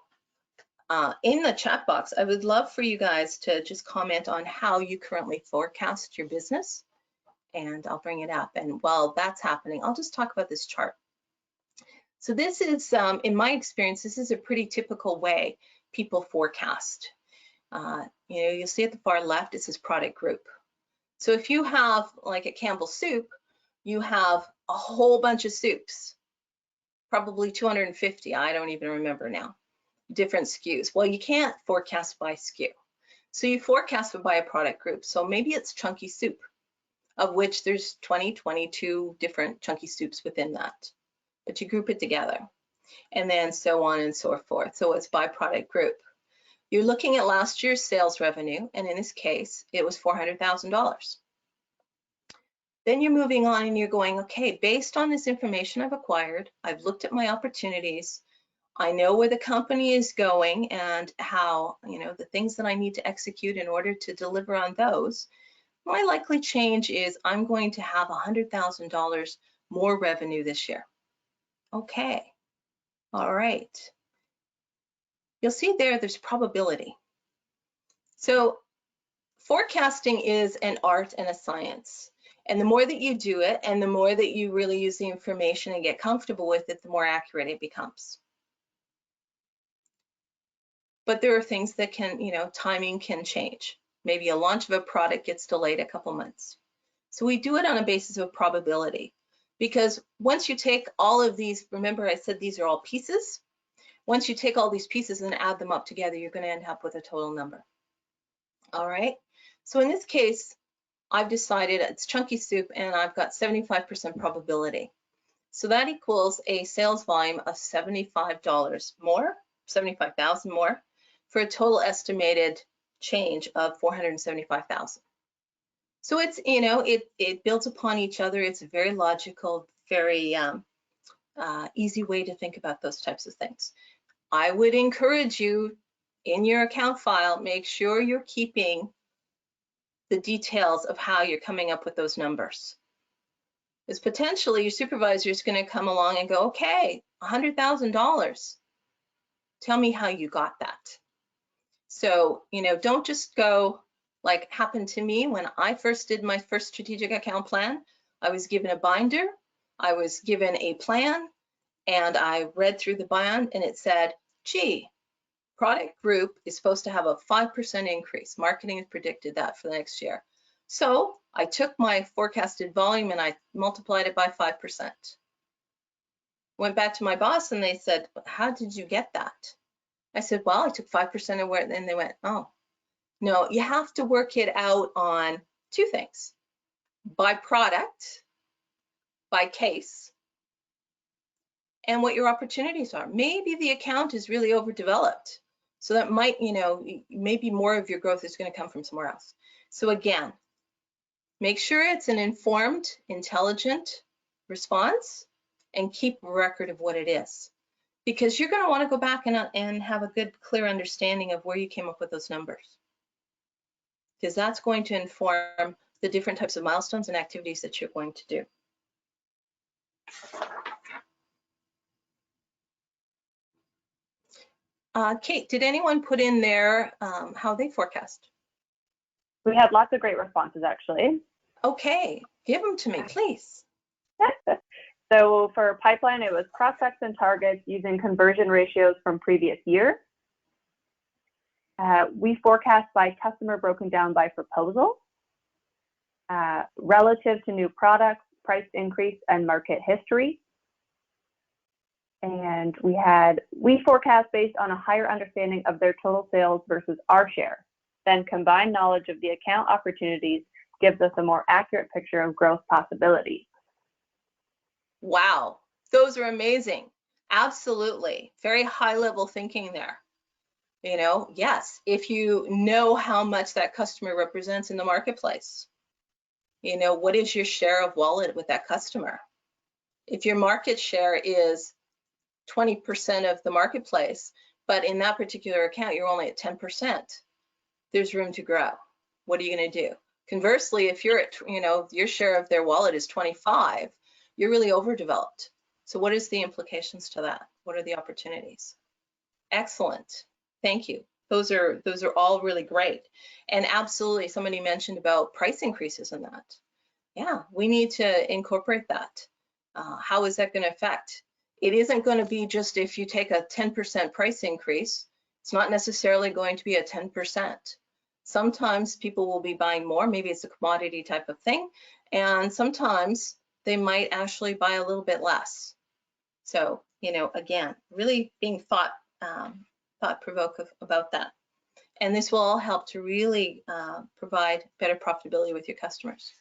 B: in the chat box, I would love for you guys to just comment on how you currently forecast your business, and I'll bring it up. And while that's happening, I'll just talk about this chart. So this is, in my experience, this is a pretty typical way people forecast. You'll see at the far left, it says product group. So if you have like a Campbell's soup, you have a whole bunch of soups, probably 250, I don't even remember now, different SKUs. Well, you can't forecast by SKU. So you forecast it by a product group. So maybe it's chunky soup, of which there's 22 different chunky soups within that but you group it together. And then so on and so forth. So it's by product group. You're looking at last year's sales revenue, and in this case, it was $400,000. Then you're moving on and you're going, okay, based on this information I've acquired, I've looked at my opportunities, I know where the company is going and how, the things that I need to execute in order to deliver on those. My likely change is I'm going to have $100,000 more revenue this year. Okay, all right. You'll see there's probability. So forecasting is an art and a science. And the more that you do it and the more that you really use the information and get comfortable with it, the more accurate it becomes. But there are things that can, timing can change. Maybe a launch of a product gets delayed a couple months. So we do it on a basis of probability, because once you take all of these, remember I said these are all pieces. Once you take all these pieces and add them up together, you're going to end up with a total number. All right. So in this case, I've decided it's chunky soup and I've got 75% probability. So that equals a sales volume of $75 more, 75,000 more, for a total estimated change of 475,000. So it's, it builds upon each other. It's a very logical, very easy way to think about those types of things. I would encourage you in your account file, make sure you're keeping the details of how you're coming up with those numbers. Because potentially your supervisor is going to come along and go, okay, $100,000. Tell me how you got that. So, don't just go like happened to me when I first did my first strategic account plan. I was given a binder, I was given a plan, and I read through the binder and it said, gee, product group is supposed to have a 5% increase. Marketing has predicted that for the next year. So I took my forecasted volume and I multiplied it by 5%. Went back to my boss and they said, how did you get that? I said, well, I took 5% of where, and they went, oh, no, you have to work it out on two things: by product, by case, and what your opportunities are. Maybe the account is really overdeveloped. So that might, maybe more of your growth is going to come from somewhere else. So again, make sure it's an informed, intelligent response and keep a record of what it is, because you're going to want to go back and have a good, clear understanding of where you came up with those numbers, because that's going to inform the different types of milestones and activities that you're going to do. Kate, did anyone put in there how they forecast?
A: We had lots of great responses, actually.
B: Okay, give them to me, please.
A: So for pipeline, it was prospects and targets using conversion ratios from previous year. We forecast by customer broken down by proposal, relative to new products, price increase, and market history. And we forecast based on a higher understanding of their total sales versus our share. Then combined knowledge of the account opportunities gives us a more accurate picture of growth possibility.
B: Wow, those are amazing. Absolutely. Very high level thinking there. Yes, if you know how much that customer represents in the marketplace, what is your share of wallet with that customer? If your market share is 20% of the marketplace, but in that particular account, you're only at 10%, there's room to grow. What are you going to do? Conversely, if you're at, your share of their wallet is 25, you're really overdeveloped. So what is the implications to that? What are the opportunities? Excellent. Thank you. Those are all really great. And absolutely, somebody mentioned about price increases in that. Yeah, we need to incorporate that. How is that going to affect? It isn't going to be just if you take a 10% price increase. It's not necessarily going to be a 10%. Sometimes people will be buying more. Maybe it's a commodity type of thing. And sometimes they might actually buy a little bit less. So, again, really being thought-provocative about that. And this will all help to really provide better profitability with your customers.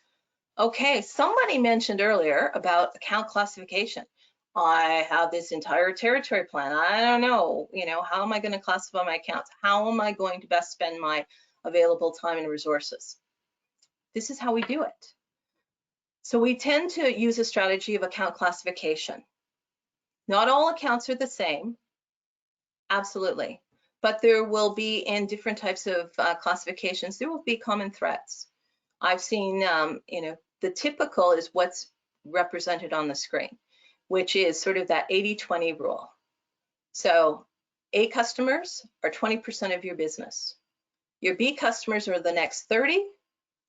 B: Okay, somebody mentioned earlier about account classification. I have this entire territory plan. I don't know, how am I going to classify my accounts? How am I going to best spend my available time and resources? This is how we do it. So we tend to use a strategy of account classification. Not all accounts are the same, absolutely, but there will be in different types of classifications, there will be common threads. I've seen, the typical is what's represented on the screen, which is sort of that 80-20 rule. So A customers are 20% of your business. Your B customers are the next 30.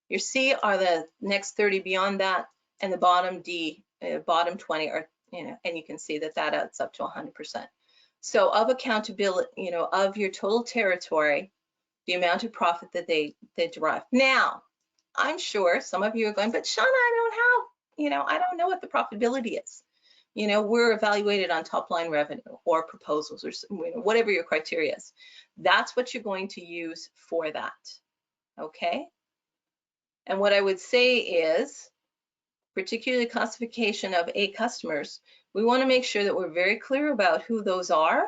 B: Your C are the next 30 beyond that, and the bottom D, bottom 20 are, and you can see that that adds up to 100%. So of accountability, of your total territory, the amount of profit that they derive. Now, I'm sure some of you are going, but Shawna, I don't know what the profitability is. We're evaluated on top line revenue or proposals or whatever your criteria is. That's what you're going to use for that, okay? And what I would say is, particularly classification of A customers, we want to make sure that we're very clear about who those are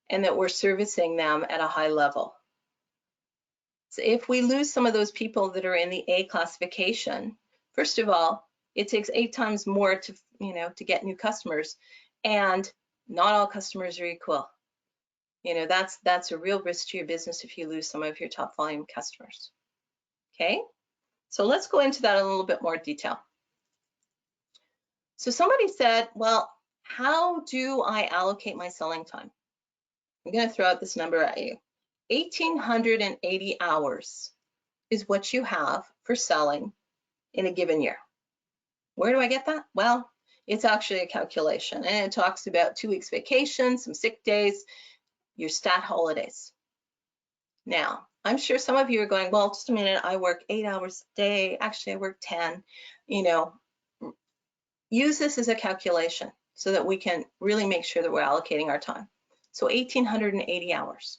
B: and that we're servicing them at a high level. So if we lose some of those people that are in the A classification, first of all, it takes 8 times more to, to get new customers, and not all customers are equal. That's a real risk to your business if you lose some of your top volume customers. Okay, so let's go into that in a little bit more detail. So somebody said, well, how do I allocate my selling time? I'm going to throw out this number at you. 1,880 hours is what you have for selling in a given year. Where do I get that? Well, it's actually a calculation, and it talks about 2 weeks vacation, some sick days, your stat holidays. Now, I'm sure some of you are going, well, just a minute, I work 8 hours a day. Actually, I work 10. Use this as a calculation so that we can really make sure that we're allocating our time. So 1,880 hours.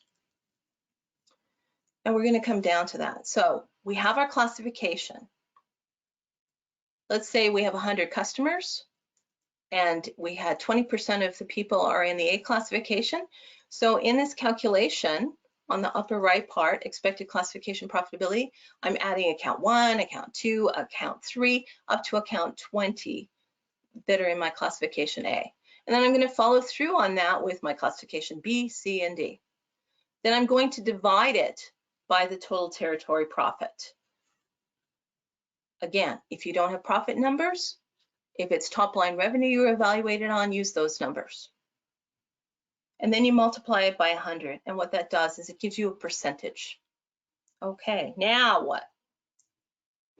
B: And we're going to come down to that. So we have our classification. Let's say we have 100 customers and we had 20% of the people are in the A classification. So in this calculation, on the upper right part, expected classification profitability, I'm adding account 1, account 2, account 3, up to account 20 that are in my classification A. And then I'm going to follow through on that with my classification B, C, and D. Then I'm going to divide it by the total territory profit. Again, if you don't have profit numbers, if it's top line revenue you're evaluated on, use those numbers. And then you multiply it by 100. And what that does is it gives you a percentage. Okay, now what?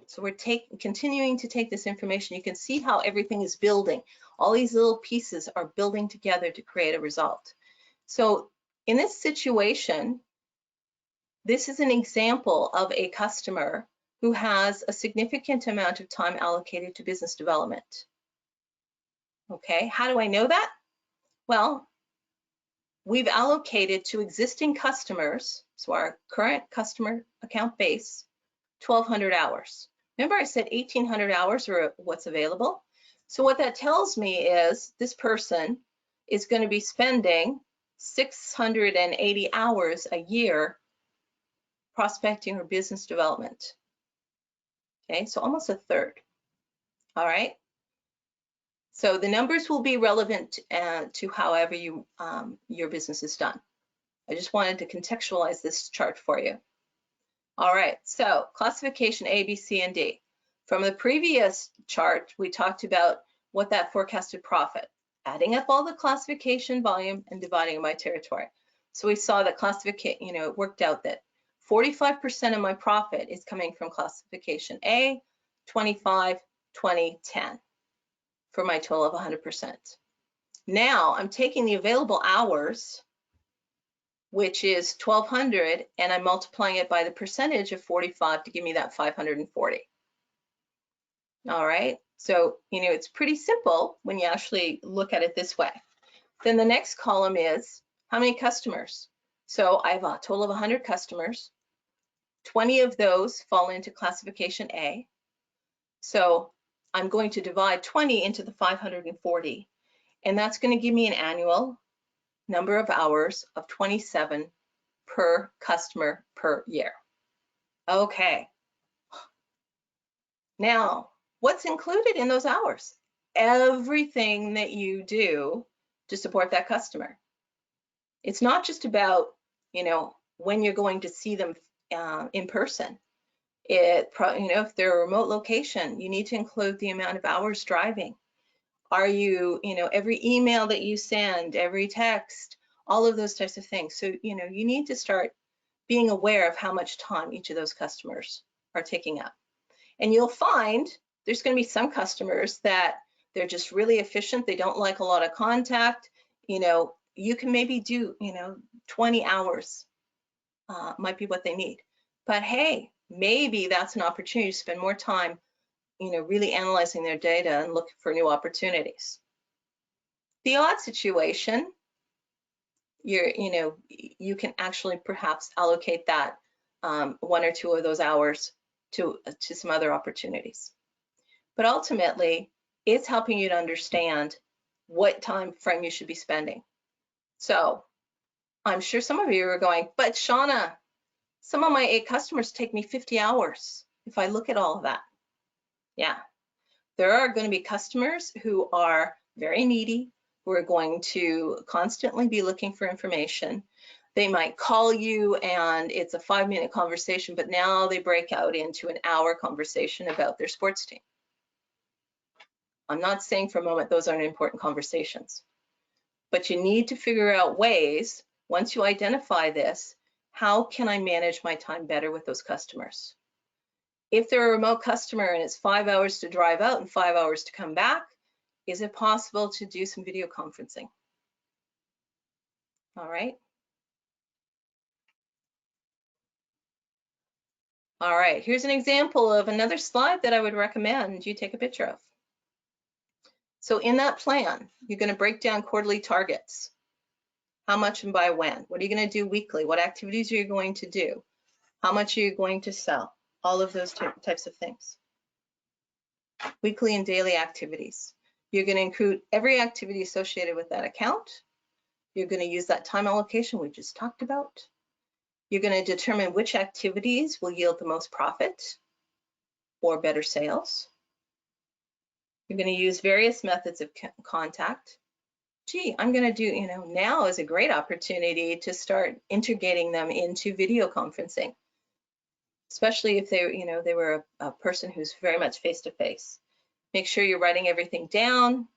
B: So we're continuing to take this information. You can see how everything is building. All these little pieces are building together to create a result. So in this situation, this is an example of a customer who has a significant amount of time allocated to business development. Okay, how do I know that? Well, we've allocated to existing customers, so our current customer account base, 1,200 hours. Remember I said 1,800 hours are what's available? So what that tells me is this person is going to be spending 680 hours a year prospecting or business development. Okay, so almost a third. All right. So the numbers will be relevant to however your business is done. I just wanted to contextualize this chart for you. All right, so classification A, B, C, and D. From the previous chart, we talked about what that forecasted profit, adding up all the classification volume and dividing it by territory. So we saw that classification, it worked out that 45% of my profit is coming from classification A, 25, 20, 10 for my total of 100%. Now I'm taking the available hours, which is 1,200, and I'm multiplying it by the percentage of 45 to give me that 540. All right, so it's pretty simple when you actually look at it this way. Then the next column is how many customers. So I have a total of 100 customers. 20 of those fall into classification A. So I'm going to divide 20 into the 540. And that's going to give me an annual number of hours of 27 per customer per year. Okay. Now, what's included in those hours? Everything that you do to support that customer. It's not just about, when you're going to see them in person. If they're a remote location, you need to include the amount of hours driving. Are you, every email that you send, every text, all of those types of things. So, you need to start being aware of how much time each of those customers are taking up. And you'll find there's going to be some customers that they're just really efficient. They don't like a lot of contact. You can maybe do, 20 hours might be what they need. But hey, maybe that's an opportunity to spend more time, really analyzing their data and looking for new opportunities. The odd situation, you can actually perhaps allocate that 1 or 2 of those hours to some other opportunities. But ultimately, it's helping you to understand what time frame you should be spending. So I'm sure some of you are going, but Shawna, some of my 8 customers take me 50 hours if I look at all of that. Yeah, there are going to be customers who are very needy, who are going to constantly be looking for information. They might call you and it's a 5-minute conversation, but now they break out into an hour conversation about their sports team. I'm not saying for a moment those aren't important conversations, but you need to figure out ways, once you identify this, how can I manage my time better with those customers? If they're a remote customer and it's 5 hours to drive out and 5 hours to come back, is it possible to do some video conferencing? All right. All right, here's an example of another slide that I would recommend you take a picture of. So in that plan, you're going to break down quarterly targets. How much and by when? What are you going to do weekly? What activities are you going to do? How much are you going to sell? All of those types of things. Weekly and daily activities. You're going to include every activity associated with that account. You're going to use that time allocation we just talked about. You're going to determine which activities will yield the most profit or better sales. You're going to use various methods of contact. Gee, I'm going to do, now is a great opportunity to start integrating them into video conferencing, especially if they were a person who's very much face-to-face. Make sure you're writing everything down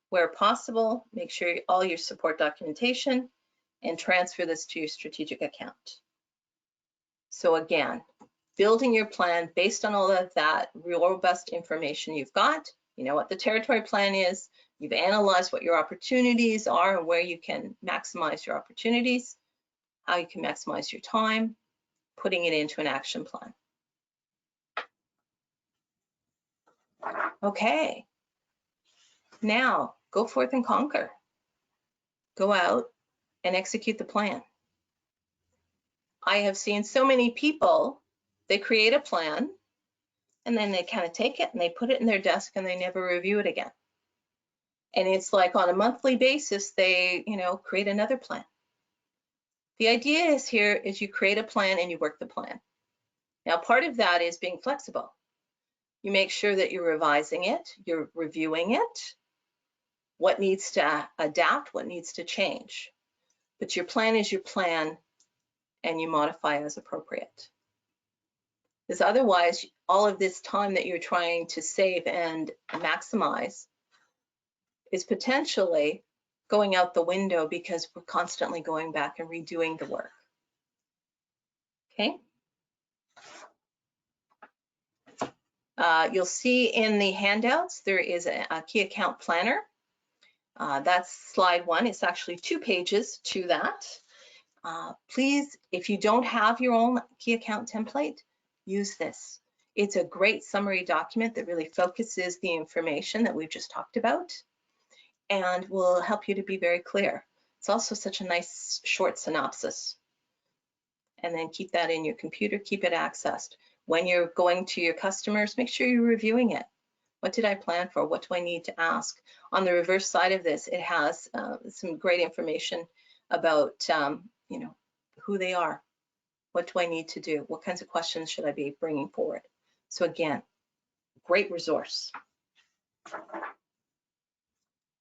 B: where possible. Make sure all your support documentation and transfer this to your strategic account. So again, building your plan based on all of that robust information you've got. You know what the territory plan is. You've analyzed what your opportunities are and where you can maximize your opportunities, how you can maximize your time, putting it into an action plan. Okay, now go forth and conquer. Go out and execute the plan. I have seen so many people, they create a plan and then they kind of take it and they put it in their desk and they never review it again. And it's like on a monthly basis, they, create another plan. The idea is here is you create a plan and you work the plan. Now, part of that is being flexible. You make sure that you're revising it, you're reviewing it, what needs to adapt, what needs to change. But your plan is your plan and you modify as appropriate. Because otherwise, all of this time that you're trying to save and maximize is potentially going out the window because we're constantly going back and redoing the work. Okay. You'll see in the handouts, there is a key account planner. That's slide 1. It's actually 2 pages to that. Please, if you don't have your own key account template, use this. It's a great summary document that really focuses the information that we've just talked about and will help you to be very clear. It's also such a nice short synopsis. And then keep that in your computer, keep it accessed. When you're going to your customers, make sure you're reviewing it. What did I plan for? What do I need to ask? On the reverse side of this, it has some great information about, you know, who they are. What do I need to do? What kinds of questions should I be bringing forward? So again, great resource.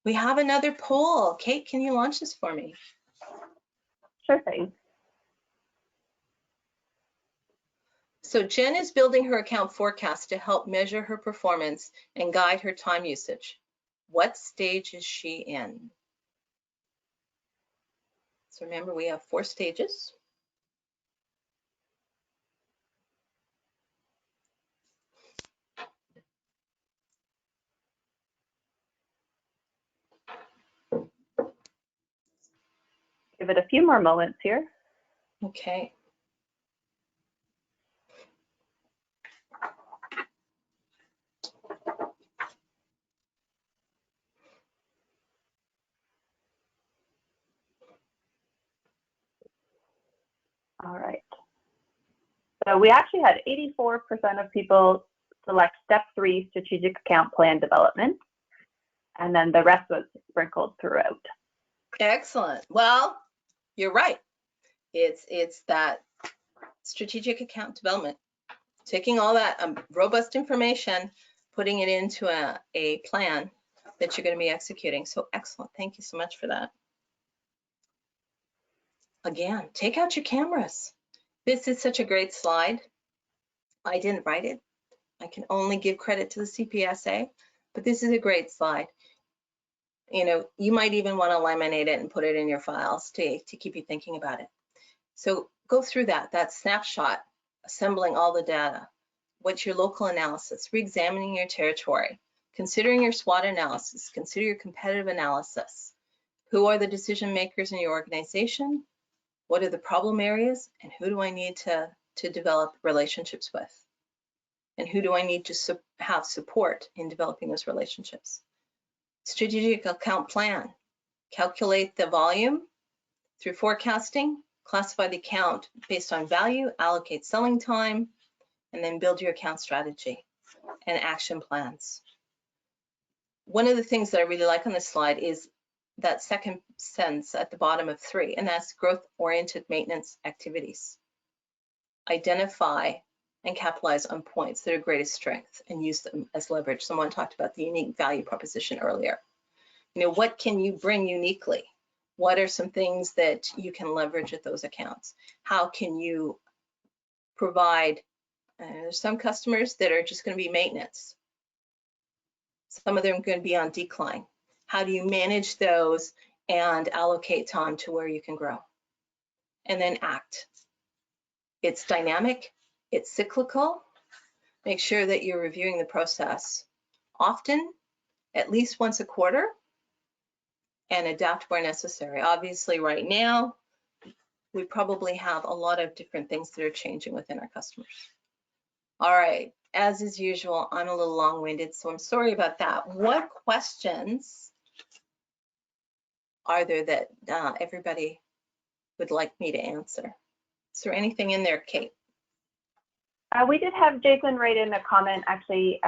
B: We have another poll. Kate, can you launch this for me?
A: Sure thing.
B: So Jen is building her account forecast to help measure her performance and guide her time usage. What stage is she in? So remember, we have 4 stages.
A: Give it a few more moments here.
B: Okay.
A: All right. So we actually had 84% of people select step 3, strategic account plan development, and then the rest was sprinkled throughout.
B: Excellent. Well, you're right. It's that strategic account development, taking all that robust information, putting it into a plan that you're going to be executing. So excellent. Thank you so much for that. Again, take out your cameras. This is such a great slide. I didn't write it. I can only give credit to the CPSA, but this is a great slide. You know, you might even want to laminate it and put it in your files to keep you thinking about it. So go through that snapshot, assembling all the data. What's your local analysis? Re-examining your territory, considering your SWOT analysis, consider your competitive analysis. Who are the decision makers in your organization? What are the problem areas? And who do I need to develop relationships with? And who do I need to have support in developing those relationships? Strategic account plan. Calculate the volume through forecasting, classify the account based on value, allocate selling time, and then build your account strategy and action plans. One of the things that I really like on this slide is that second sentence at the bottom of 3, and that's growth-oriented maintenance activities. Identify and capitalize on points that are greatest strength and use them as leverage. Someone talked about the unique value proposition earlier. You know, what can you bring uniquely? What are some things that you can leverage at those accounts? How can you provide, there's some customers that are just going to be maintenance. Some of them are going to be on decline. How do you manage those and allocate time to where you can grow? And then act. It's dynamic, it's cyclical. Make sure that you're reviewing the process often, at least once a quarter, and adapt where necessary. Obviously, right now, we probably have a lot of different things that are changing within our customers. All right, as is usual, I'm a little long-winded, so I'm sorry about that. What questions are there that everybody would like me to answer? Is there anything in there, Kate?
A: We did have Jason write in a comment, actually.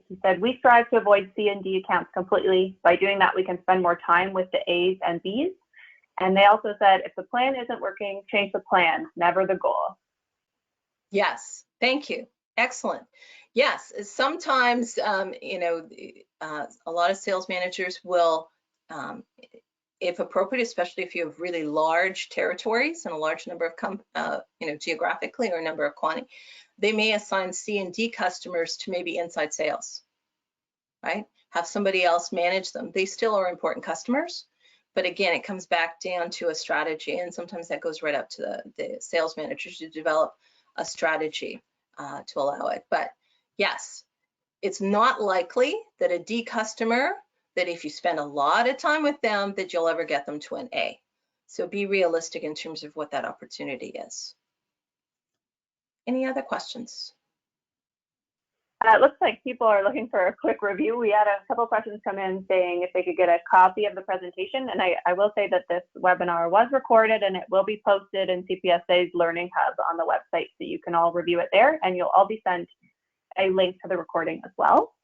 A: He said, we strive to avoid C and D accounts completely. By doing that, we can spend more time with the A's and B's. And they also said, if the plan isn't working, change the plan, never the goal.
B: Yes, thank you. Excellent. Yes, sometimes, you know, a lot of sales managers will, if appropriate, especially if you have really large territories and a large number of, you know, geographically or a number of quantity, they may assign C and D customers to maybe inside sales, right? Have somebody else manage them. They still are important customers, but again, it comes back down to a strategy, and sometimes that goes right up to the sales managers to develop a strategy to allow it. But yes, it's not likely that a D customer, that if you spend a lot of time with them, that you'll ever get them to an A. So be realistic in terms of what that opportunity is. Any other questions?
A: It looks like people are looking for a quick review. We had a couple questions come in saying if they could get a copy of the presentation. And I will say that this webinar was recorded and it will be posted in CPSA's Learning Hub on the website, so you can all review it there, and you'll all be sent a link to the recording as well.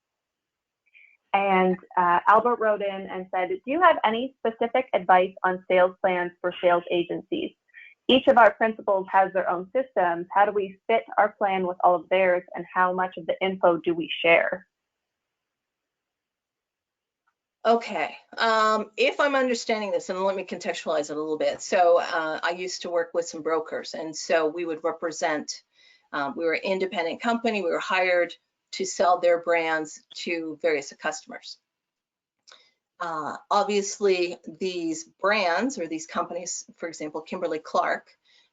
A: And Albert wrote in and said, do you have any specific advice on sales plans for sales agencies? Each of our principals has their own systems. How do we fit our plan with all of theirs, and how much of the info do we share?
B: Okay, if I'm understanding this, and let me contextualize it a little bit. So I used to work with some brokers, and so we would represent, we were an independent company, we were hired to sell their brands to various customers. Obviously, these brands or these companies, for example, Kimberly-Clark,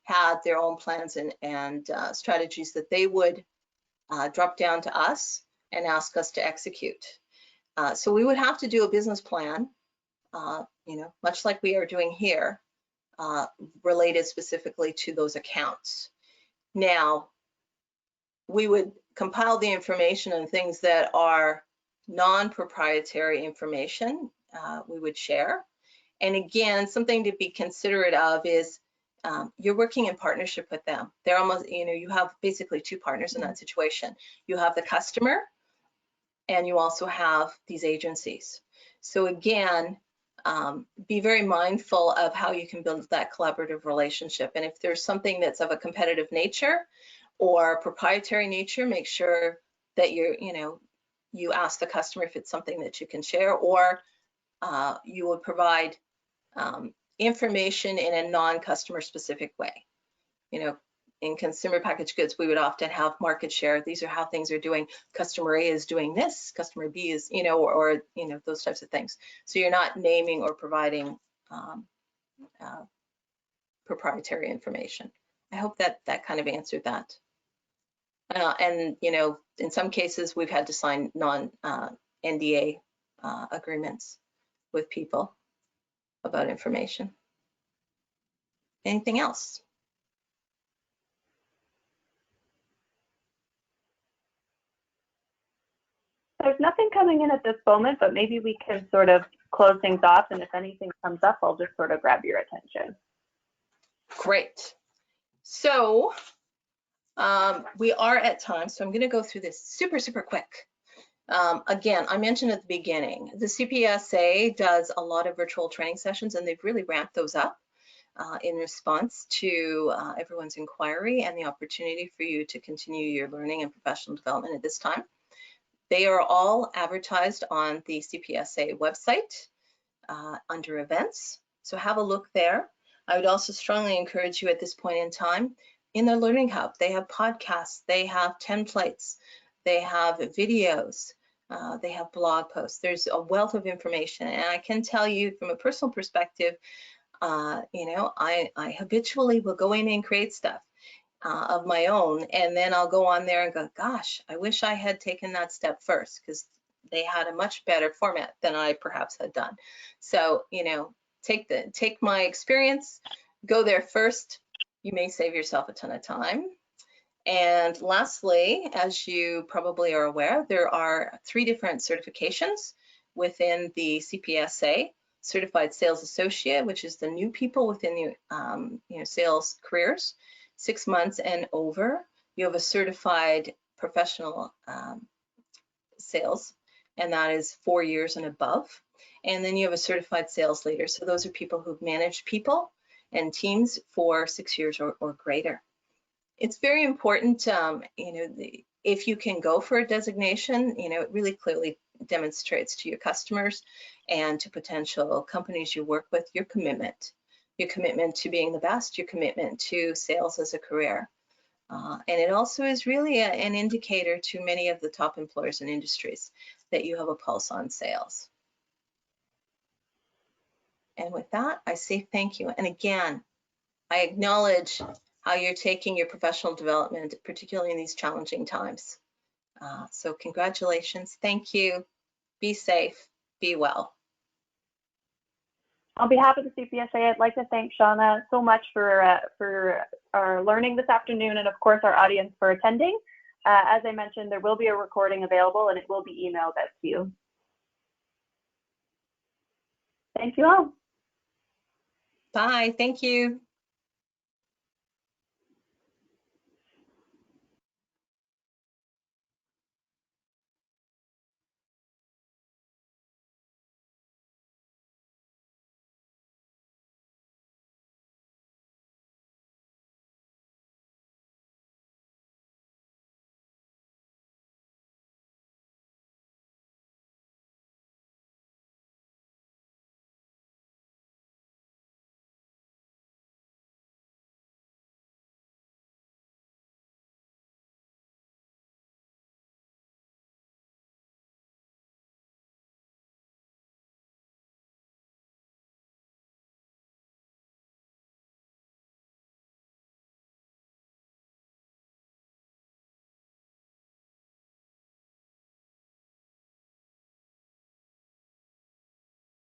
B: had their own plans and strategies that they would drop down to us and ask us to execute. So we would have to do a business plan, much like we are doing here, related specifically to those accounts. Now, we would compile the information and things that are non-proprietary information we would share. And again, something to be considerate of is you're working in partnership with them. They're almost, you have basically two partners in that situation. You have the customer, and you also have these agencies. So again, be very mindful of how you can build that collaborative relationship. And if there's something that's of a competitive nature or proprietary nature, make sure that you ask the customer if it's something that you can share, or you would provide information in a non-customer specific way. In consumer packaged goods, we would often have market share. These are how things are doing. Customer A is doing this, customer B is, or those types of things. So you're not naming or providing proprietary information. I hope that kind of answered that. And in some cases, we've had to sign non-NDA agreements with people about information. Anything else?
A: There's nothing coming in at this moment, but maybe we can sort of close things off, and if anything comes up, I'll just sort of grab your attention.
B: Great. So we are at time, so I'm going to go through this super quick. Again, I mentioned at the beginning, the CPSA does a lot of virtual training sessions, and they've really ramped those up in response to everyone's inquiry and the opportunity for you to continue your learning and professional development at this time. They are all advertised on the CPSA website under events, so have a look there. I would also strongly encourage you at this point in time, in their Learning Hub, they have podcasts, they have templates, they have videos, they have blog posts. There's a wealth of information, and I can tell you from a personal perspective, I habitually will go in and create stuff of my own, and then I'll go on there and go, gosh, I wish I had taken that step first, because they had a much better format than I perhaps had done. So, take my experience, go there first. You may save yourself a ton of time. And lastly, as you probably are aware, there are 3 different certifications within the CPSA. Certified Sales Associate, which is the new people within the sales careers, 6 months and over. You have a certified professional sales, and that is 4 years and above. And then you have a certified sales leader. So those are people who've managed people and teams for 6 years or greater. It's very important, if you can go for a designation, it really clearly demonstrates to your customers and to potential companies you work with your commitment to being the best, your commitment to sales as a career. And it also is really an indicator to many of the top employers and industries that you have a pulse on sales. And with that, I say thank you. And again, I acknowledge how you're taking your professional development, particularly in these challenging times. So congratulations, thank you, be safe, be well.
A: On behalf of the CPSA, I'd like to thank Shawna so much for our learning this afternoon, and of course our audience for attending. As I mentioned, there will be a recording available, and it will be emailed out to you. Thank you all.
B: Bye, thank you.